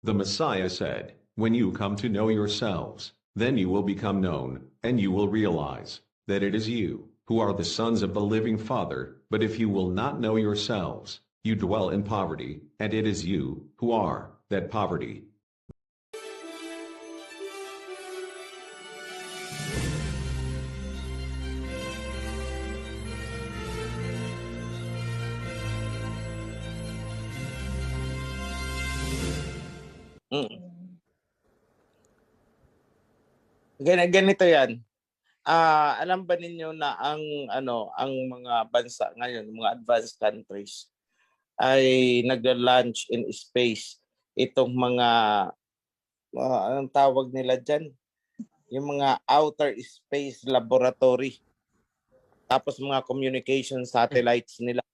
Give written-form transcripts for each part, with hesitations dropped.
The Messiah said, "When you come to know yourselves, then you will become known, and you will realize that it is you who are the sons of the living Father. But if you will not know yourselves, you dwell in poverty, and it is you who are that poverty." Mm. Ganito 'yan. Alam ba ninyo na ang mga bansa ngayon, mga advanced countries ay nagla-launch in space itong mga, anong tawag nila diyan, yung mga outer space laboratory, tapos mga communication satellites nila.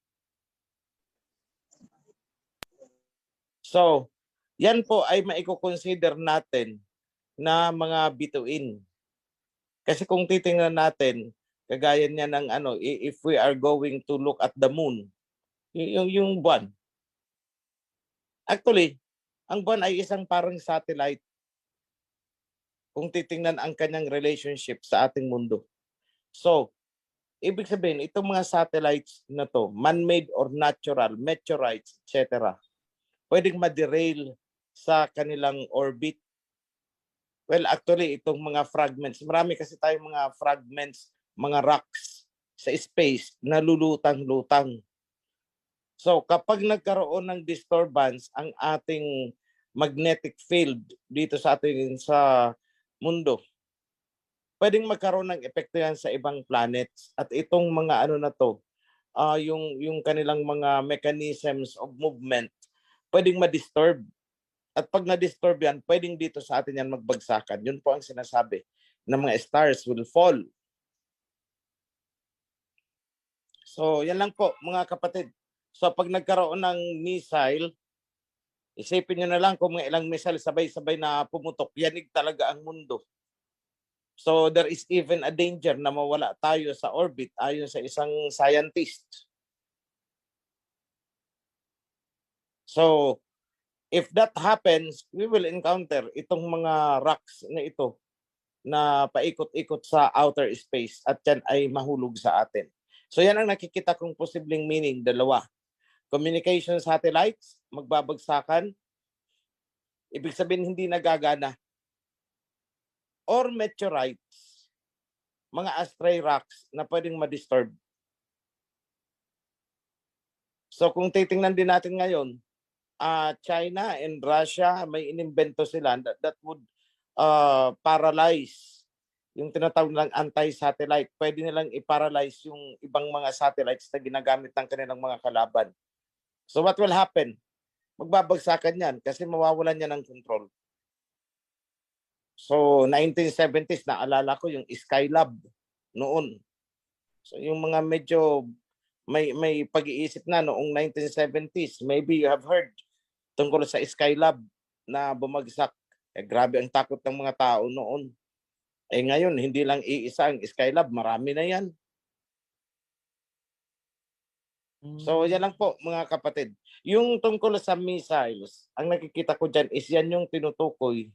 So, yan po ay maiko-consider natin na mga bituin. Kasi kung titingnan natin, kagaya niya ng if we are going to look at the moon, yung buwan. Actually, ang buwan ay isang parang satellite kung titingnan ang kanyang relationship sa ating mundo. So, ibig sabihin, itong mga satellites na to, man-made or natural, meteorites, etc., pwedeng ma-derail sa kanilang orbit. Well, actually, itong mga fragments, marami kasi tayong mga fragments, mga rocks sa space na lulutang-lutang. So, kapag nagkaroon ng disturbance ang ating magnetic field dito sa ating sa mundo, pwedeng magkaroon ng epekto yan sa ibang planets. At itong mga na to, yung kanilang mga mechanisms of movement, pwedeng ma-disturb. At pag na-disturb yan, pwedeng dito sa atin yan magbagsakan. Yun po ang sinasabi na mga stars will fall. So, yan lang po mga kapatid. So, pag nagkaroon ng missile, isipin nyo na lang kung mga ilang missile sabay-sabay na pumutok, yanig talaga ang mundo. So, there is even a danger na mawala tayo sa orbit ayon sa isang scientist. So, if that happens, we will encounter itong mga rocks na ito na paikot-ikot sa outer space at yan ay mahulog sa atin. So yan ang nakikita kong posibleng meaning, dalawa. Communication satellites, magbabagsakan, ibig sabihin hindi nagagana. Or meteorites, mga astray rocks na pwedeng ma-disturb. So kung titingnan din natin ngayon, China and Russia, may inimbento sila that would paralyze yung tinatawag ng anti-satellite. Pwede nilang i-paralyze yung ibang mga satellites na ginagamit ng kanilang mga kalaban. So what will happen? Magbabagsakan yan kasi mawawalan niya ng control. So 1970s, naalala ko yung Skylab noon. So yung mga medyo may pag-iisip na noong 1970s, maybe you have heard tungkol sa Skylab na bumagsak. Grabe ang takot ng mga tao noon. Ngayon, hindi lang iisa ang Skylab, marami na yan. So, yan lang po mga kapatid. Yung tungkol sa missiles, ang nakikita ko dyan is yan yung tinutukoy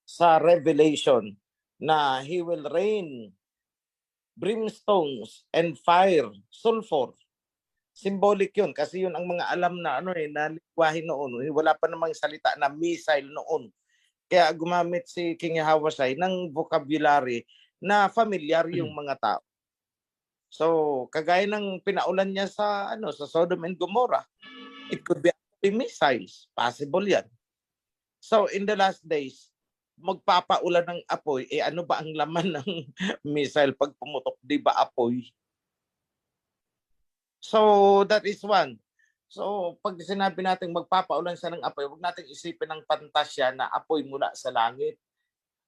sa Revelation na He will rain brimstones and fire, sulfur. Symbolic yun kasi yun ang mga alam na na lingwahe noon. Wala pa namang salita na missile noon. Kaya gumamit si King Hawasai ng vocabulary na familiar yung mga tao. So, kagaya ng pinaulan niya sa sa Sodom and Gomorrah, it could be missiles. Possible yan. So, in the last days, magpapaulan ng apoy. Ano ba ang laman ng missile pag pumutok? Di ba apoy? So, that is one. So, pag sinabi natin magpapaulan siya ng apoy, huwag natin isipin ng pantasya na apoy mula sa langit.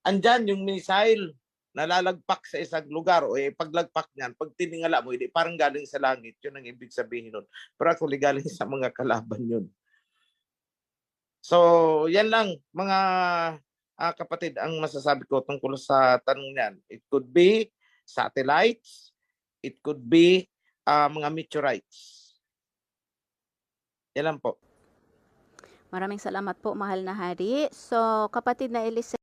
Andyan yung missile na lalagpak sa isang lugar o paglagpak niyan, pag tiningala mo, hindi parang galing sa langit. Yun ang ibig sabihin nun. Pero actually galing sa mga kalaban yun. So, yan lang mga kapatid ang masasabi ko tungkol sa tanong niyan. It could be satellites, it could be mga meteorites. Yan lang po. Maraming salamat po, mahal na hari. So, kapatid na Elise,